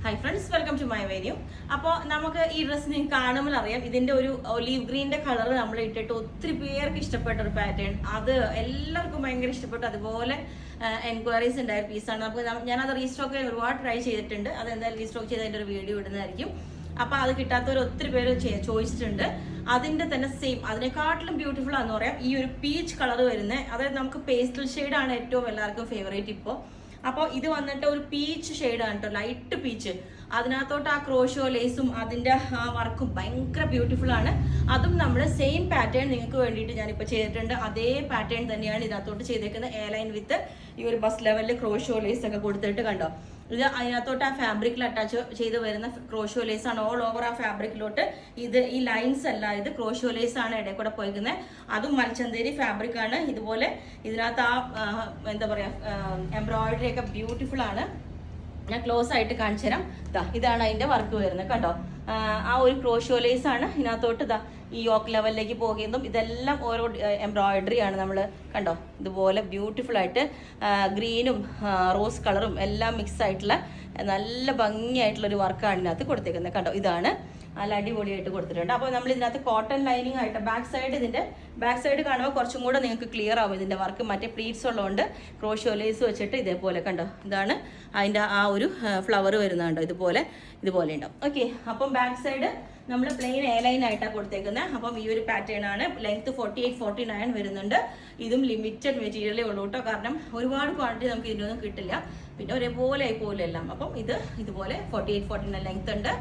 Hi friends, welcome to my venue. അപ്പോൾ നമുക്ക് ഈ ഡ്രസ്സ് നിങ്ങൾക്ക് കാണുമ്പോൾ അറിയാം, ഇതിന്റെ ഒരു ഒലീവ് ഗ്രീൻ്റെ കളർ നമ്മൾ ഇട്ടിട്ട് ഒത്തിരി പേർക്ക് ഇഷ്ടപ്പെട്ട ഒരു പാറ്റേൺ. അത് എല്ലാവർക്കും ഭയങ്കര ഇഷ്ടപ്പെട്ടു. അതുപോലെ എൻക്വയറീസ് ഉണ്ടായ പീസാണ്. നമുക്ക് ഞാനത് റീസ്റ്റോക്ക് ചെയ്യാൻ ഒരുപാട് ട്രൈ ചെയ്തിട്ടുണ്ട്. അത് എന്തായാലും റീസ്റ്റോക്ക് ചെയ്തതിൻ്റെ ഒരു വീഡിയോ ഇടുന്നതായിരിക്കും. അപ്പോൾ അത് കിട്ടാത്തവർ ഒത്തിരി പേര് ചോദിച്ചിട്ടുണ്ട്. അതിന്റെ തന്നെ സെയിം, അതിനെക്കാട്ടിലും ബ്യൂട്ടിഫുൾ ആണെന്ന് പറയാം ഈ ഒരു പീച്ച് കളർ വരുന്നത്. അതായത് നമുക്ക് പേസ്റ്റൽ ഷെയ്ഡാണ് ഏറ്റവും എല്ലാവർക്കും ഫേവറേറ്റ് ഇപ്പോൾ. അപ്പോൾ ഇത് വന്നിട്ട് ഒരു പീച്ച് ഷെയ്ഡാണ് കേട്ടോ, ലൈറ്റ് പീച്ച്. അതിനകത്തോട്ട് ആ ക്രോഷോ ലേസും അതിൻ്റെ ആ വർക്കും ഭയങ്കര ബ്യൂട്ടിഫുൾ ആണ്. അതും നമ്മൾ സെയിം പാറ്റേൺ നിങ്ങൾക്ക് വേണ്ടിയിട്ട് ഞാനിപ്പോൾ ചെയ്തിട്ടുണ്ട്. അതേ പാറ്റേൺ തന്നെയാണ് ഇതിനകത്തോട്ട് ചെയ്തേക്കുന്നത്. എ ലൈൻ വിത്ത് ഈ ഒരു ബസ് ലെവലിൽ ക്രോഷോ ലേസ് ഒക്കെ കൊടുത്തിട്ട് കണ്ടോ. ഇത് അതിനകത്തോട്ട് ആ ഫാബ്രിക്കിൽ അറ്റാച്ച് ചെയ്ത് വരുന്ന ക്രോഷോ ലേസ് ആണ്. ഓൾ ഓവർ ആ ഫാബ്രിക്കിലോട്ട് ഇത് ഈ ലൈൻസ് അല്ല, ഇത് ക്രോഷോ ലേസ് ആണ് ഇടയിൽ കൂടെ പോയിരിക്കുന്നത്. അതും മൽച്ചന്തേരി ഫാബ്രിക് ആണ്. ഇതുപോലെ ഇതിനകത്ത് ആ എന്താ പറയുക എംബ്രോയിഡറി ഒക്കെ ബ്യൂട്ടിഫുൾ ആണ്. ഞാൻ ക്ലോസ് ആയിട്ട് കാണിച്ചു തരാം. ഇതാണ് അതിന്റെ വർക്ക് വരുന്നത് കണ്ടോ. ആ ഒരു ക്രോഷോ ലേസ് ആണ് ഇതിനകത്തോട്ട് ഈ യോക്ക് ലെവലിലേക്ക് പോകുന്നതും. ഇതെല്ലാം ഓരോ എംബ്രോയിഡറി ആണ്. നമ്മൾ കണ്ടോ ഇതുപോലെ ബ്യൂട്ടിഫുൾ ആയിട്ട് ഗ്രീനും റോസ് കളറും എല്ലാം മിക്സ് ആയിട്ടുള്ള നല്ല ഭംഗിയായിട്ടുള്ള ഒരു വർക്കാണ് ഇതിനകത്ത് കൊടുത്തേക്കുന്നത് കണ്ടോ. ഇതാണ് നല്ല അടിപൊളിയായിട്ട് കൊടുത്തിട്ടുണ്ട്. അപ്പോൾ നമ്മൾ ഇതിനകത്ത് കോട്ടൺ ലൈനിങ് ആയിട്ട് ഇതിന്റെ ബാക്ക് സൈഡ് കാണുമ്പോൾ കുറച്ചും കൂടെ നിങ്ങൾക്ക് ക്ലിയർ ആവും ഇതിന്റെ വർക്ക്. മറ്റേ പ്ലീറ്റ്സ് ഉള്ളതുകൊണ്ട് ക്രോഷോ ലേസ് വെച്ചിട്ട് ഇതേപോലെ കണ്ടോ. ഇതാണ് അതിന്റെ ആ ഒരു ഫ്ലവർ വരുന്നുണ്ടോ, ഇതുപോലെ ഉണ്ടാവും. ഓക്കെ, അപ്പം ബാക്ക് സൈഡ് നമ്മൾ പ്ലെയിൻ എ ലൈൻ ആയിട്ടാണ് കൊടുത്തേക്കുന്നത്. അപ്പം ഈ ഒരു പാറ്റേൺ ആണ്. ലെങ്ത് 48-49 വരുന്നുണ്ട്. ഇതും ലിമിറ്റഡ് മെറ്റീരിയലേ ഉള്ളൂ കേട്ടോ, കാരണം ഒരുപാട് ക്വാണ്ടിറ്റി നമുക്ക് ഇതിനൊന്നും കിട്ടില്ല. പിന്നെ ഒരേപോലെ ആയി പോകില്ല എല്ലാം. അപ്പം ഇതുപോലെ 48-49 ലെങ്ത് ഉണ്ട്.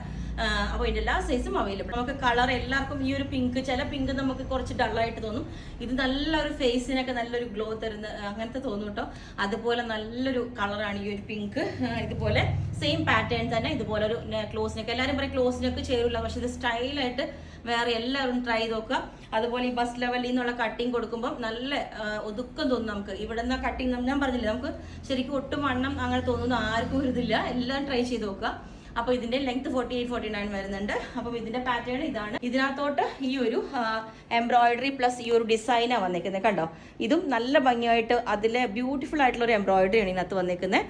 അപ്പോൾ ഇതിൻ്റെ എല്ലാ സൈസും അവൈലബിൾ. നമുക്ക് കളർ എല്ലാവർക്കും ഈ ഒരു പിങ്ക്, ചില പിങ്ക് നമുക്ക് കുറച്ച് ഡള്ളായിട്ട് തോന്നും. ഇത് നല്ലൊരു ഫേസിനൊക്കെ നല്ലൊരു ഗ്ലോ തരുന്ന അങ്ങനത്തെ തോന്നും കേട്ടോ. അതുപോലെ നല്ലൊരു കളറാണ് ഈ ഒരു പിങ്ക്. ഇതുപോലെ സെയിം പാറ്റേൺ തന്നെ. ഇതുപോലെ ഒരു ക്ലോസിനൊക്കെ എല്ലാവരും പറയും ക്ലോസിനൊക്കെ ചേരില്ല, പക്ഷെ ഇത് സ്റ്റൈലായിട്ട് വേറെ എല്ലാവരും ട്രൈ ചെയ്ത് നോക്കുക. അതുപോലെ ഈ ബസ് ലെവലിൽ നിന്നുള്ള കട്ടിങ് കൊടുക്കുമ്പോൾ നല്ല ഒതുക്കം തോന്നും നമുക്ക്. ഇവിടെ നിന്ന് കട്ടിങ് ഞാൻ പറഞ്ഞില്ലേ, നമുക്ക് ശരിക്കും ഒട്ടും വണ്ണം അങ്ങനെ തോന്നുന്നു ആർക്കും ഒരു ഇതില്ല. എല്ലാം ട്രൈ ചെയ്ത് നോക്കുക. അപ്പോൾ ഇതിന്റെ ലെങ്ത് 48-49 വരുന്നുണ്ട്. അപ്പം ഇതിന്റെ പാറ്റേൺ ഇതാണ്. ഇതിനകത്തോട്ട് ഈ ഒരു എംബ്രോയിഡറി പ്ലസ് ഈ ഒരു ഡിസൈനാണ് വന്നേക്കുന്നത് കണ്ടോ. ഇതും നല്ല ഭംഗിയായിട്ട് അതിലെ ബ്യൂട്ടിഫുൾ ആയിട്ടുള്ള ഒരു എംബ്രോയിഡറിയാണ് ഇതിനകത്ത് വന്നേക്കുന്നത്.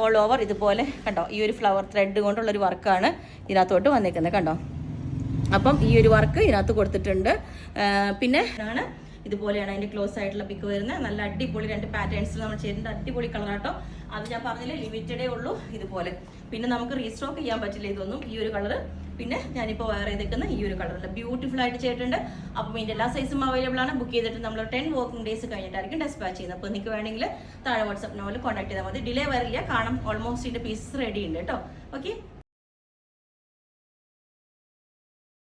ഓൾ ഓവർ ഇതുപോലെ കണ്ടോ, ഈ ഒരു ഫ്ലവർ ത്രെഡ് കൊണ്ടുള്ളൊരു വർക്കാണ് ഇതിനകത്തോട്ട് വന്നേക്കുന്നത് കണ്ടോ. അപ്പം ഈ ഒരു വർക്ക് ഇതിനകത്ത് കൊടുത്തിട്ടുണ്ട്. പിന്നെ ഇതുപോലെയാണ് അതിന്റെ ക്ലോസ് ആയിട്ടുള്ള പിക്ക് വരുന്നത്. നല്ല അടിപൊളി രണ്ട് പാറ്റേൺസിൽ നമ്മൾ ചെയ്തിട്ടുണ്ട്. അടിപൊളി കളറാട്ടോ. അത് ഞാൻ പറഞ്ഞില്ലേ, ലിമിറ്റഡേ ഉള്ളൂ. ഇതുപോലെ പിന്നെ നമുക്ക് റീസ്റ്റോക്ക് ചെയ്യാൻ പറ്റില്ല ഇതൊന്നും. ഈ ഒരു കളർ പിന്നെ ഞാനിപ്പോൾ വേറെ ചെയ്തേക്കുന്ന ഈ ഒരു കളറിൽ ബ്യൂട്ടിഫുൾ ആയിട്ട് ചെയ്തിട്ടുണ്ട്. അപ്പം ഇതിൻ്റെ എല്ലാ സൈസും അവൈലബിൾ ആണ്. ബുക്ക് ചെയ്തിട്ട് നമ്മൾ 10 വർക്കിംഗ് ഡേയ്സ് കഴിഞ്ഞിട്ടായിരിക്കും ഡെസ്പാച്ച് ചെയ്യുന്നത്. അപ്പോൾ നിങ്ങൾക്ക് വേണമെങ്കിൽ താഴെ വാട്സ്ആപ്പ് നമ്പറിൽ കോൺടാക്ട് ചെയ്താൽ മതി. ഡിലേ വരില്ല, കാരണം ഓൾമോസ്റ്റ് ഇതിൻ്റെ പീസസ് റെഡി ഉണ്ട് കേട്ടോ. ഓക്കെ.